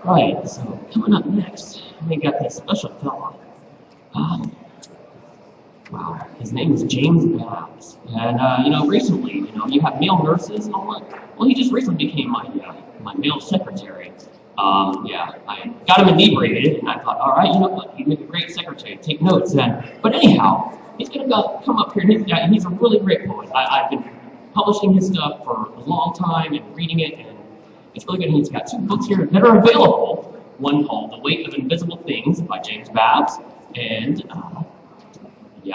Right, so coming up next, we got this special fella. Um, wow, his name is James Babbs. And, recently, you have male nurses and all that. Well, he just recently became my male secretary. Yeah, I got him inebriated, and I thought, all right, you know what, he'd make a great secretary, take notes. But anyhow, he's going to come up here, and he's a really great poet. I've been publishing his stuff for a long time and reading it, and it's really good. He's got two books here that are available. One called The Weight of Invisible Things by James Babbs, and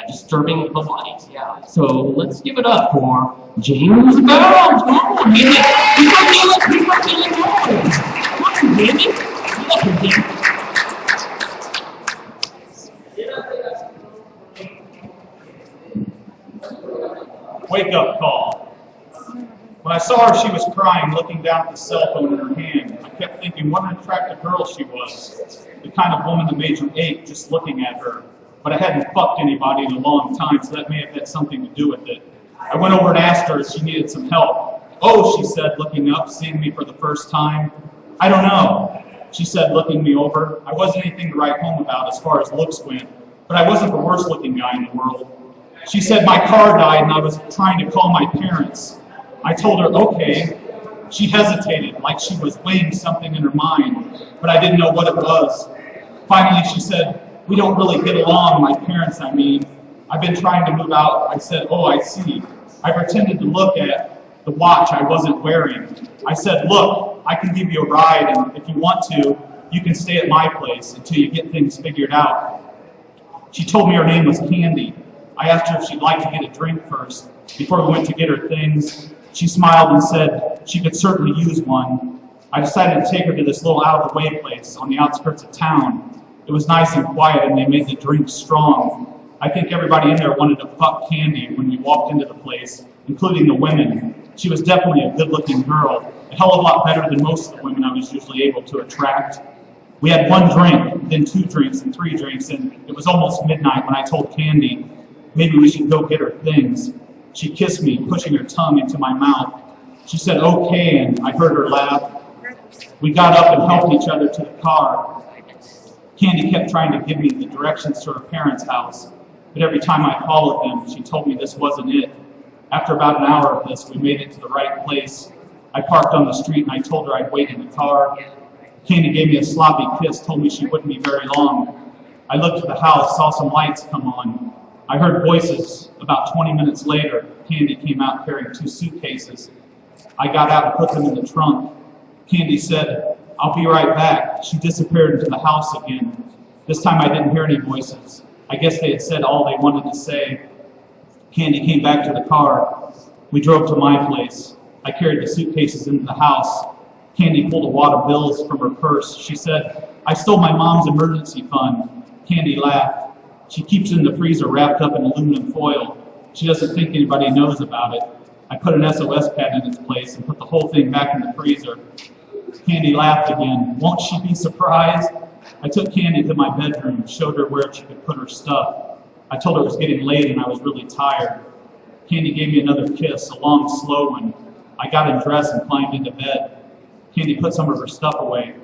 Disturbing the Bodies. Yeah. So let's give it up for James Babbs. Come on, baby. He's from Illinois. Come on, baby. Welcome, baby. Wake up call. When I saw her, she was crying, looking down at the cell phone in her hand. I kept thinking what an attractive girl she was. The kind of woman that made you ache just looking at her. But I hadn't fucked anybody in a long time, so that may have had something to do with it. I went over and asked her if she needed some help. Oh, she said, looking up, seeing me for the first time. I don't know, she said, looking me over. I wasn't anything to write home about as far as looks went, but I wasn't the worst looking guy in the world. She said my car died and I was trying to call my parents. I told her, okay. She hesitated, like she was weighing something in her mind, but I didn't know what it was. Finally, she said, we don't really get along, my parents, I mean. I've been trying to move out. I said, oh, I see. I pretended to look at the watch I wasn't wearing. I said, look, I can give you a ride, and if you want to, you can stay at my place until you get things figured out. She told me her name was Candy. I asked her if she'd like to get a drink first, before we went to get her things. She smiled and said she could certainly use one. I decided to take her to this little out-of-the-way place on the outskirts of town. It was nice and quiet, and they made the drinks strong. I think everybody in there wanted to fuck Candy when we walked into the place, including the women. She was definitely a good-looking girl, a hell of a lot better than most of the women I was usually able to attract. We had one drink, then two drinks, and three drinks, and it was almost midnight when I told Candy maybe we should go get her things. She kissed me, pushing her tongue into my mouth. She said, okay, and I heard her laugh. We got up and helped each other to the car. Candy kept trying to give me the directions to her parents' house, but every time I followed them, she told me this wasn't it. After about an hour of this, we made it to the right place. I parked on the street and I told her I'd wait in the car. Candy gave me a sloppy kiss, told me she wouldn't be very long. I looked at the house, saw some lights come on. I heard voices. About 20 minutes later, Candy came out carrying two suitcases. I got out and put them in the trunk. Candy said, I'll be right back. She disappeared into the house again. This time I didn't hear any voices. I guess they had said all they wanted to say. Candy came back to the car. We drove to my place. I carried the suitcases into the house. Candy pulled a wad of bills from her purse. She said, I stole my mom's emergency fund. Candy laughed. She keeps it in the freezer wrapped up in aluminum foil. She doesn't think anybody knows about it. I put an SOS pad in its place and put the whole thing back in the freezer. Candy laughed again. Won't she be surprised? I took Candy to my bedroom, showed her where she could put her stuff. I told her it was getting late and I was really tired. Candy gave me another kiss, a long, slow one. I got undressed and climbed into bed. Candy put some of her stuff away.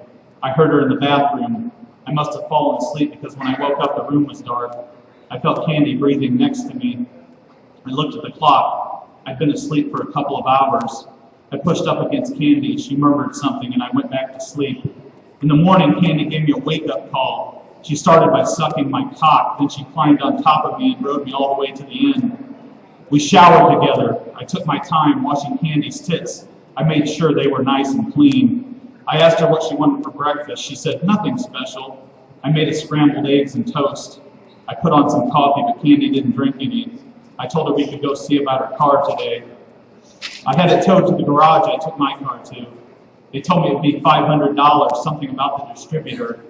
I heard her in the bathroom. I must have fallen asleep because when I woke up, the room was dark. I felt Candy breathing next to me. I looked at the clock. I'd been asleep for a couple of hours. I pushed up against Candy. She murmured something, and I went back to sleep. In the morning, Candy gave me a wake-up call. She started by sucking my cock, then she climbed on top of me and rode me all the way to the end. We showered together. I took my time washing Candy's tits. I made sure they were nice and clean. I asked her what she wanted for breakfast. She said, nothing special. I made her scrambled eggs and toast. I put on some coffee, but Candy didn't drink any. I told her we could go see about her car today. I had it towed to the garage I took my car to. They told me it would be $500, something about the distributor.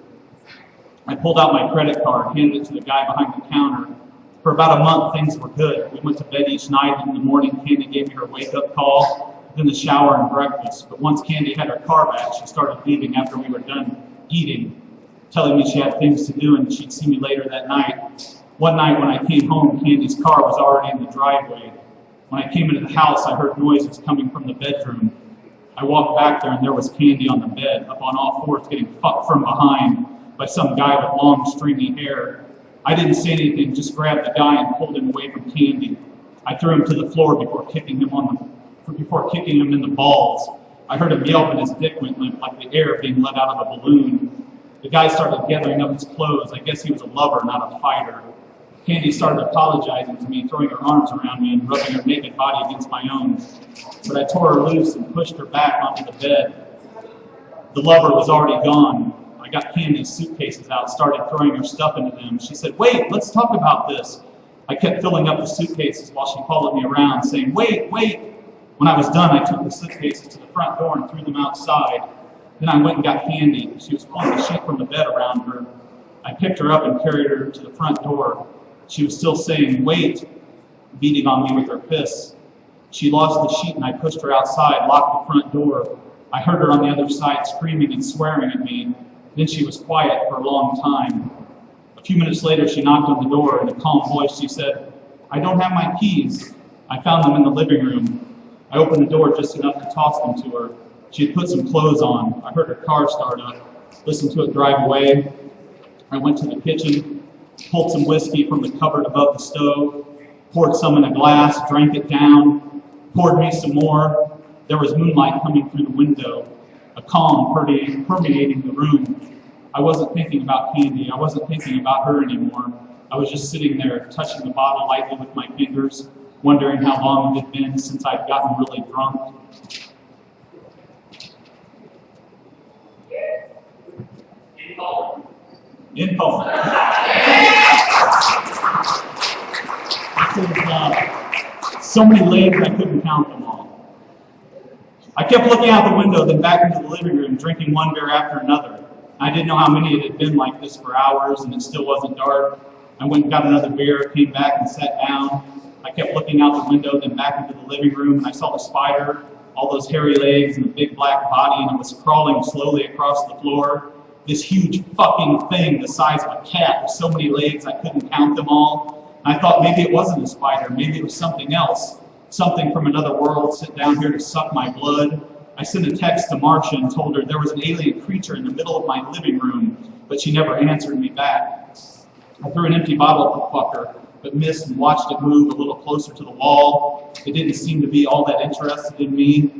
I pulled out my credit card, handed it to the guy behind the counter. For about a month, things were good. We went to bed each night, and in the morning, Candy gave me her wake-up call, then the shower and breakfast. But once Candy had her car back, she started leaving after we were done eating, telling me she had things to do and she'd see me later that night. One night when I came home, Candy's car was already in the driveway. When I came into the house, I heard noises coming from the bedroom. I walked back there and there was Candy on the bed, up on all fours, getting fucked from behind by some guy with long, stringy hair. I didn't say anything, just grabbed the guy and pulled him away from Candy. I threw him to the floor before kicking him in the balls. I heard him yelp and his dick went limp like the air being let out of a balloon. The guy started gathering up his clothes. I guess he was a lover, not a fighter. Candy started apologizing to me, throwing her arms around me and rubbing her naked body against my own. But I tore her loose and pushed her back onto the bed. The lover was already gone. I got Candy's suitcases out, started throwing her stuff into them. She said, "Wait, let's talk about this." I kept filling up the suitcases while she followed me around, saying, "Wait, wait." When I was done, I took the suitcases to the front door and threw them outside. Then I went and got Candy. She was pulling the sheet from the bed around her. I picked her up and carried her to the front door. She was still saying, "Wait," beating on me with her fists. She lost the sheet and I pushed her outside, locked the front door. I heard her on the other side screaming and swearing at me. Then she was quiet for a long time. A few minutes later, she knocked on the door. In a calm voice, she said, "I don't have my keys. I found them in the living room." I opened the door just enough to toss them to her. She had put some clothes on. I heard her car start up, listened to it drive away. I went to the kitchen, pulled some whiskey from the cupboard above the stove, poured some in a glass, drank it down, poured me some more. There was moonlight coming through the window, a calm permeating the room. I wasn't thinking about Candy. I wasn't thinking about her anymore. I was just sitting there, touching the bottle lightly with my fingers, wondering how long it had been since I'd gotten really drunk. In Poland. So many legs I couldn't count them all. I kept looking out the window, then back into the living room, drinking one beer after another. I didn't know how many it had been like this for hours, and it still wasn't dark. I went and got another beer, came back and sat down. I kept looking out the window, then back into the living room, and I saw the spider, all those hairy legs and the big black body, and it was crawling slowly across the floor. This huge fucking thing the size of a cat with so many legs I couldn't count them all. And I thought maybe it wasn't a spider, maybe it was something else. Something from another world sent down here to suck my blood. I sent a text to Marcia and told her there was an alien creature in the middle of my living room, but she never answered me back. I threw an empty bottle at the fucker, but missed and watched it move a little closer to the wall. It didn't seem to be all that interested in me.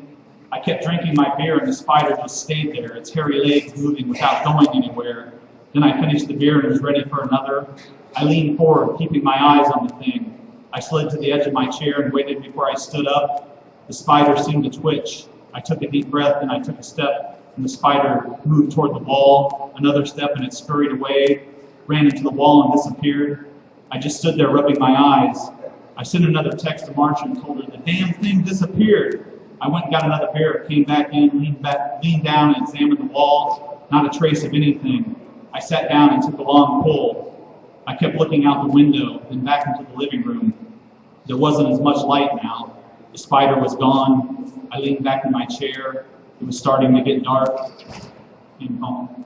I kept drinking my beer and the spider just stayed there, its hairy legs moving without going anywhere. Then I finished the beer and was ready for another. I leaned forward, keeping my eyes on the thing. I slid to the edge of my chair and waited before I stood up. The spider seemed to twitch. I took a deep breath and I took a step, and the spider moved toward the wall. Another step and it scurried away, ran into the wall and disappeared. I just stood there rubbing my eyes. I sent another text to Marcia and told her the damn thing disappeared. I went and got another beer, came back in, leaned down and examined the wall. Not a trace of anything. I sat down and took a long pull. I kept looking out the window, then back into the living room. There wasn't as much light now. The spider was gone. I leaned back in my chair. It was starting to get dark. Came home.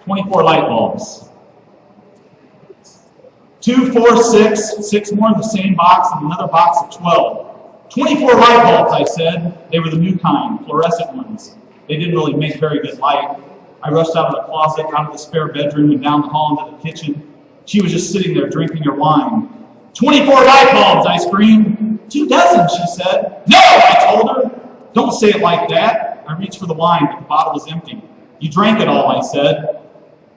24 light bulbs. 2, 4, 6, 6 more in the same box, and another box of 12. 24 light bulbs, I said. They were the new kind, fluorescent ones. They didn't really make very good light. I rushed out of the closet, out of the spare bedroom, and down the hall into the kitchen. She was just sitting there drinking her wine. 24 light bulbs, I screamed. 2 dozen, she said. No, I told her. Don't say it like that. I reached for the wine, but the bottle was empty. You drank it all, I said.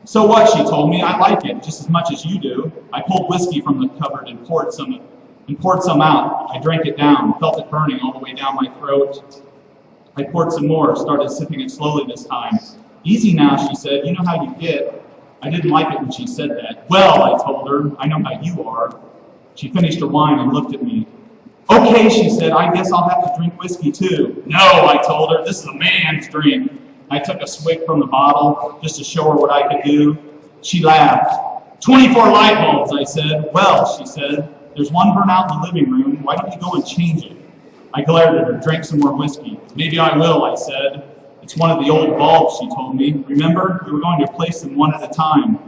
So what, she told me. I like it just as much as you do. I pulled whiskey from the cupboard and poured some out. I drank it down, felt it burning all the way down my throat. I poured some more, started sipping it slowly this time. Easy now, she said. You know how you get. I didn't like it when she said that. Well, I told her, I know how you are. She finished her wine and looked at me. Okay, she said, I guess I'll have to drink whiskey too. No, I told her, this is a man's drink. I took a swig from the bottle just to show her what I could do. She laughed. 24 light bulbs, I said. Well, she said, there's one burnt out in the living room. Why don't you go and change it? I glared at her, drank some more whiskey. Maybe I will, I said. It's one of the old bulbs, she told me. Remember, we were going to replace them one at a time.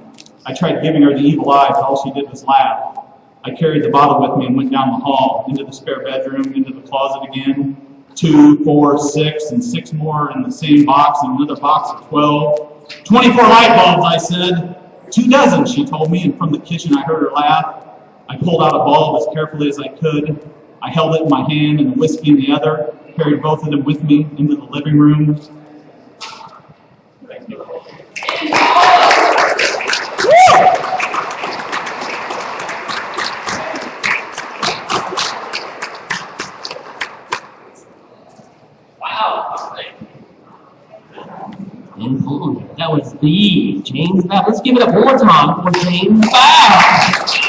I tried giving her the evil eye, but all she did was laugh. I carried the bottle with me and went down the hall, into the spare bedroom, into the closet again. 2, 4, 6, and 6 more in the same box, and another box of 12. 24 light bulbs, I said. 2 dozen, she told me, and from the kitchen I heard her laugh. I pulled out a bulb as carefully as I could. I held it in my hand and a whiskey in the other, carried both of them with me into the living room. Thank you. That was the James Babbs. Let's give it up one more time for James Babbs.